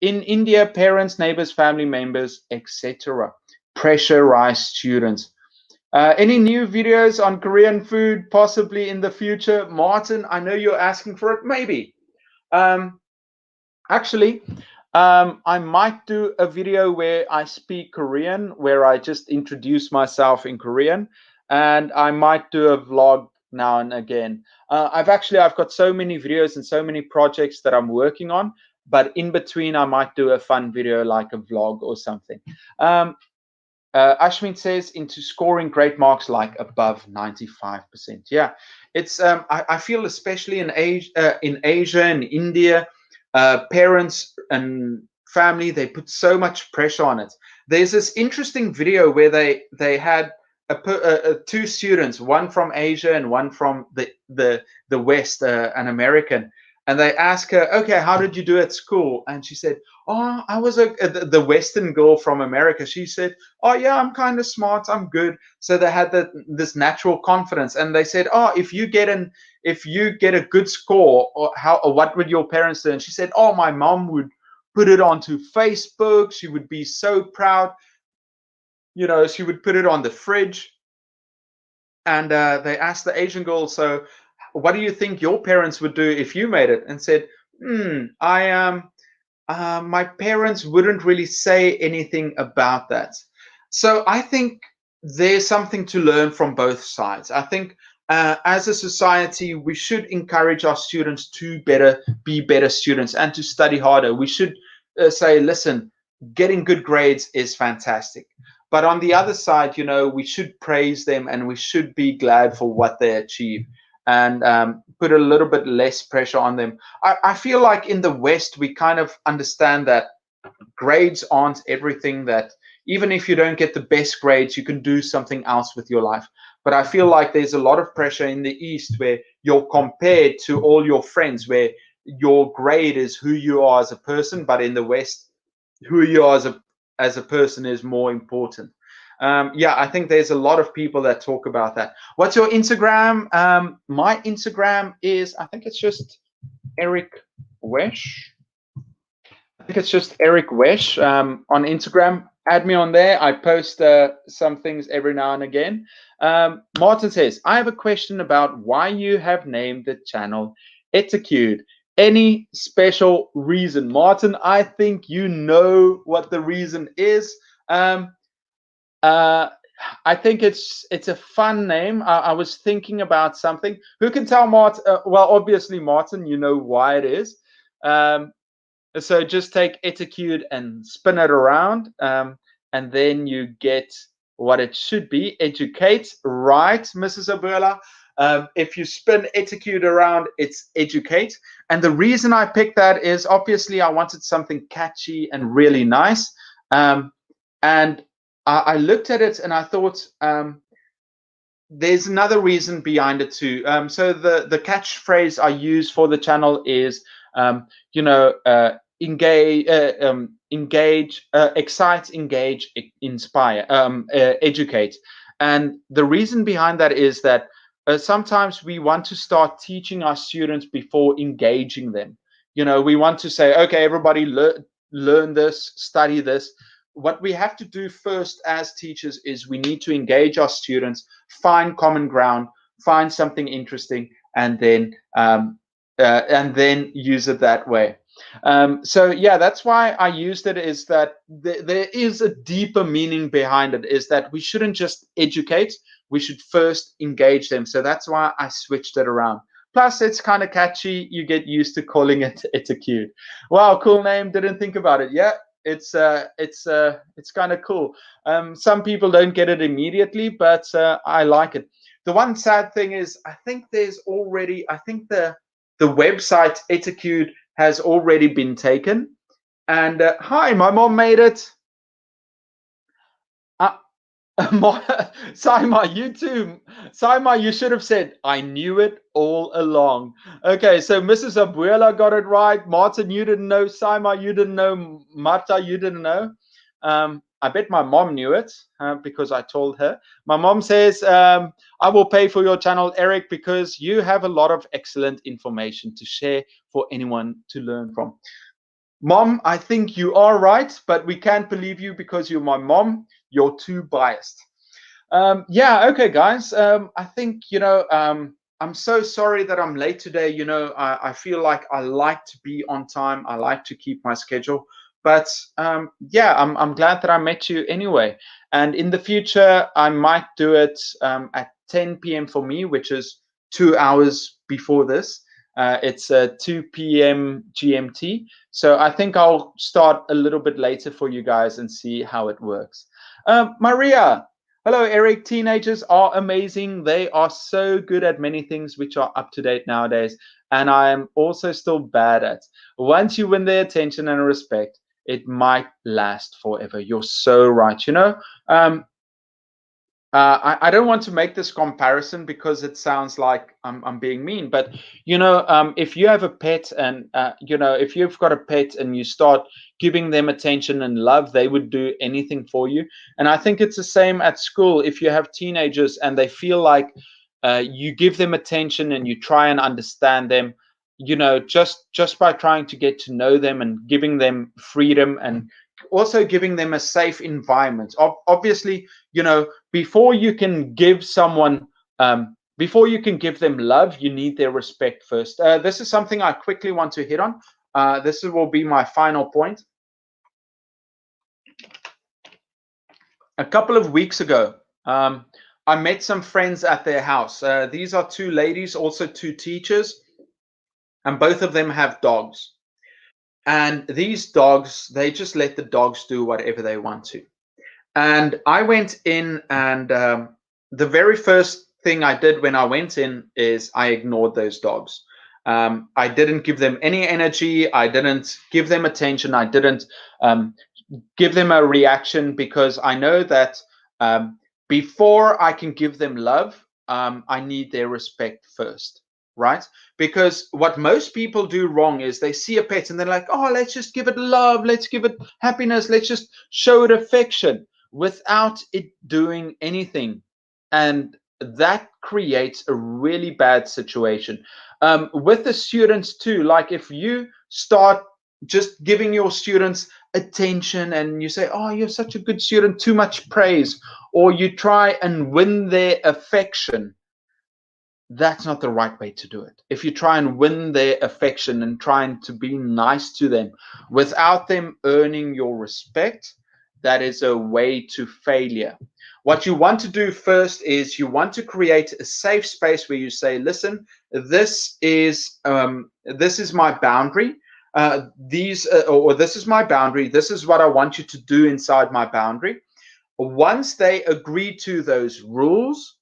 in India, parents, neighbors, family members, etc. pressurize students. Any new videos on Korean food possibly in the future? Martin, I know you're asking for it. Maybe. Actually, I might do a video where I speak Korean, where I just introduce myself in Korean, and I might do a vlog now and again. I've got so many videos and so many projects that I'm working on, but in between I might do a fun video like a vlog or something. Ashwin says into scoring great marks like above 95%. Yeah, it's I feel especially in Asia and India, parents and family, they put so much pressure on it. There's this interesting video where they had two students, one from Asia and one from the West, an American, and they ask her, okay, how did you do at school? And she said, oh, I was the Western girl from America. She said, oh yeah, I'm kind of smart, I'm good. So they had this natural confidence, and they said, oh, if you get a good score, or what would your parents do? And she said, oh, my mom would put it onto Facebook. She would be so proud. You know, she would put it on the fridge. And they asked the Asian girl, so what do you think your parents would do if you made it? And said, I am. My parents wouldn't really say anything about that. So I think there's something to learn from both sides. I think as a society, we should encourage our students to be better students and to study harder. We should say, listen, getting good grades is fantastic. But on the other side, you know, we should praise them and we should be glad for what they achieve. and put a little bit less pressure on them. I feel like in the West, we kind of understand that grades aren't everything, that even if you don't get the best grades, you can do something else with your life. But I feel like there's a lot of pressure in the East where you're compared to all your friends, where your grade is who you are as a person, but in the West, who you are as a person is more important. Yeah, I think there's a lot of people that talk about that. What's your Instagram? My Instagram is, I think it's just Eric Wesh. I think it's just Eric Wesh on Instagram. Add me on there. I post some things every now and again. Martin says, I have a question about why you have named the channel Etacude. Any special reason? Martin, I think you know what the reason is. I think it's a fun name. I was thinking about something. Who can tell Martin? Well, obviously, Martin, you know why it is. So just take Etacude and spin it around, and then you get what it should be. Educate, right, Mrs. Abuela? If you spin Etacude around, it's educate. And the reason I picked that is obviously I wanted something catchy and really nice. And I looked at it and I thought, there's another reason behind it too. So the catchphrase I use for the channel is, engage, excite, engage, inspire, educate. And the reason behind that is that sometimes we want to start teaching our students before engaging them. We want to say, okay, everybody learn this, study this. What we have to do first as teachers is we need to engage our students, find common ground, find something interesting, and then use it that way. So yeah, that's why I used it, is that there is a deeper meaning behind it, is that we shouldn't just educate, we should first engage them. So that's why I switched it around. Plus, it's kind of catchy. You get used to calling it Etacude. Wow, cool name. Didn't think about it. Yeah, it's kind of cool. Some people don't get it immediately, but I like it. The one sad thing is, I think the website Etacude has already been taken. And hi, my mom made it. Saima, you too. Saima, you should have said, I knew it all along. Okay, so Mrs. Abuela got it right. Martin, you didn't know. Saima, you didn't know. Marta, you didn't know. I bet my mom knew it because I told her. My mom says, I will pay for your channel, Eric, because you have a lot of excellent information to share for anyone to learn from. Mom, I think you are right, but we can't believe you because you're my mom. You're too biased. Yeah, okay, guys. I think, I'm so sorry that I'm late today. I feel like I like to be on time. I like to keep my schedule. But yeah, I'm glad that I met you anyway. And in the future, I might do it at 10 p.m. for me, which is 2 hours before this. It's 2 p.m. GMT. So I think I'll start a little bit later for you guys and see how it works. Maria, hello, Eric. Teenagers are amazing. They are so good at many things which are up to date nowadays. And I am also still bad at. Once you win their attention and respect, it might last forever. You're so right. I don't want to make this comparison because it sounds like I'm being mean, but if you have a pet and if you've got a pet and you start giving them attention and love, they would do anything for you. And I think it's the same at school. If you have teenagers and they feel like you give them attention and you try and understand them, just by trying to get to know them and giving them freedom and also giving them a safe environment. Obviously, before you can give someone, before you can give them love, you need their respect first. This is something I quickly want to hit on. This will be my final point. A couple of weeks ago, I met some friends at their house. These are two ladies, also two teachers, and both of them have dogs. And these dogs, they just let the dogs do whatever they want to. And I went in, and the very first thing I did when I went in is I ignored those dogs. I didn't give them any energy. I didn't give them attention. I didn't give them a reaction, because I know that before I can give them love, I need their respect first, right? Because what most people do wrong is they see a pet and they're like, oh, let's just give it love, let's give it happiness, let's just show it affection without it doing anything. And that creates a really bad situation. With the students too, like if you start just giving your students attention and you say, oh, you're such a good student, too much praise, or you try and win their affection, that's not the right way to do it. If you try and win their affection and trying to be nice to them without them earning your respect, that is a way to failure. What you want to do first is you want to create a safe space where you say, listen, this is my boundary. This is my boundary. This is what I want you to do inside my boundary. Once they agree to those rules,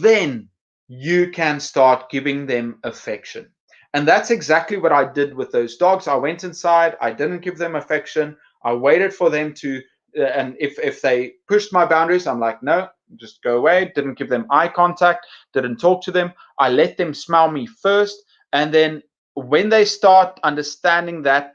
then you can start giving them affection. And that's exactly what I did with those dogs. I went inside, I didn't give them affection. I waited for them to, and if they pushed my boundaries, I'm like, no, just go away. Didn't give them eye contact, didn't talk to them. I let them smell me first. And then when they start understanding that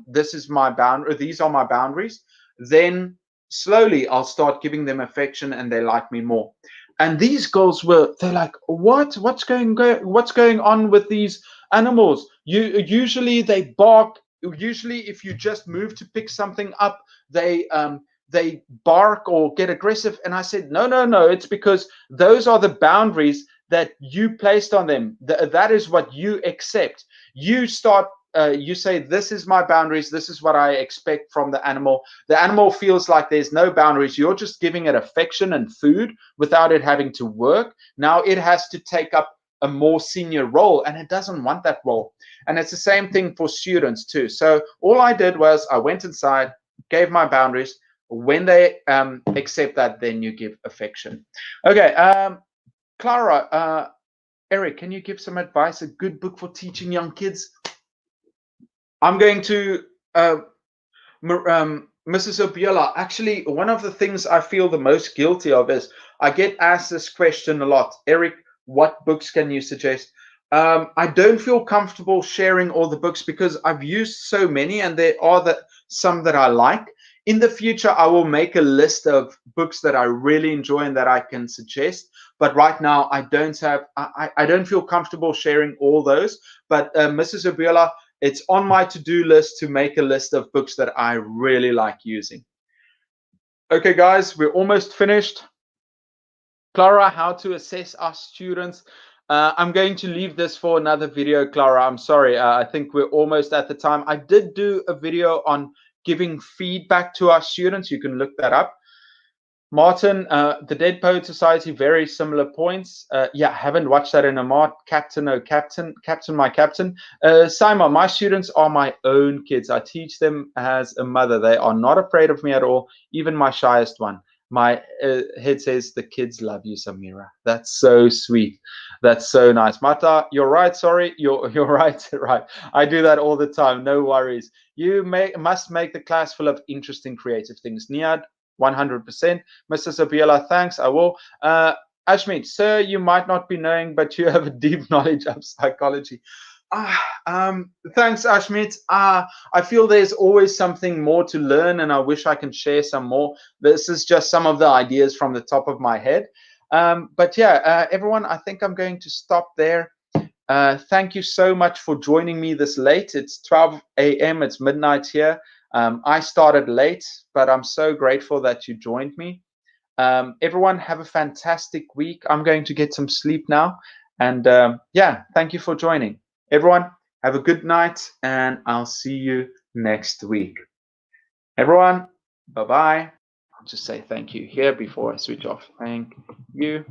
this is my boundary, these are my boundaries, then slowly I'll start giving them affection and they like me more. And these girls they're like, what's going on with these animals? Usually they bark. Usually if you just move to pick something up, they bark or get aggressive. And I said, no, it's because those are the boundaries that you placed on them. That is what you accept. You start you say, this is my boundaries, this is what I expect from the animal. The animal feels like there's no boundaries. You're just giving it affection and food without it having to work. Now it has to take up a more senior role, and it doesn't want that role. And it's the same thing for students too. So all I did was I went inside, gave my boundaries. When they accept that, then you give affection. Okay, Clara, Eric, can you give some advice, a good book for teaching young kids? I'm going to Mrs. Obiela. Actually, one of the things I feel the most guilty of is I get asked this question a lot. Eric, what books can you suggest? I don't feel comfortable sharing all the books because I've used so many, and there are some that I like. In the future, I will make a list of books that I really enjoy and that I can suggest. But right now, I don't feel comfortable sharing all those. But Mrs. Obiela, it's on my to-do list to make a list of books that I really like using. Okay, guys, we're almost finished. Clara, how to assess our students. I'm going to leave this for another video, Clara. I'm sorry. I think we're almost at the time. I did do a video on giving feedback to our students. You can look that up. Martin, the Dead Poet Society, very similar points. Yeah, haven't watched that in a month. Captain, oh Captain, Captain, my Captain. Simon, my students are my own kids. I teach them as a mother. They are not afraid of me at all, even my shyest one. My head says, the kids love you, Samira. That's so sweet. That's so nice. Mata, you're right. Sorry, you're right. Right. I do that all the time. No worries. You must make the class full of interesting, creative things. Niad, 100%. Mr. Sabiela, thanks. I will. Ashmeet, sir, you might not be knowing, but you have a deep knowledge of psychology. Thanks, Ashmeet. I feel there's always something more to learn, and I wish I can share some more. This is just some of the ideas from the top of my head. But yeah, everyone, I think I'm going to stop there. Thank you so much for joining me this late. It's 12 a.m. It's midnight here. I started late, but I'm so grateful that you joined me. Everyone, have a fantastic week. I'm going to get some sleep now. And yeah, thank you for joining. Everyone, have a good night, and I'll see you next week. Everyone, bye-bye. I'll just say thank you here before I switch off. Thank you.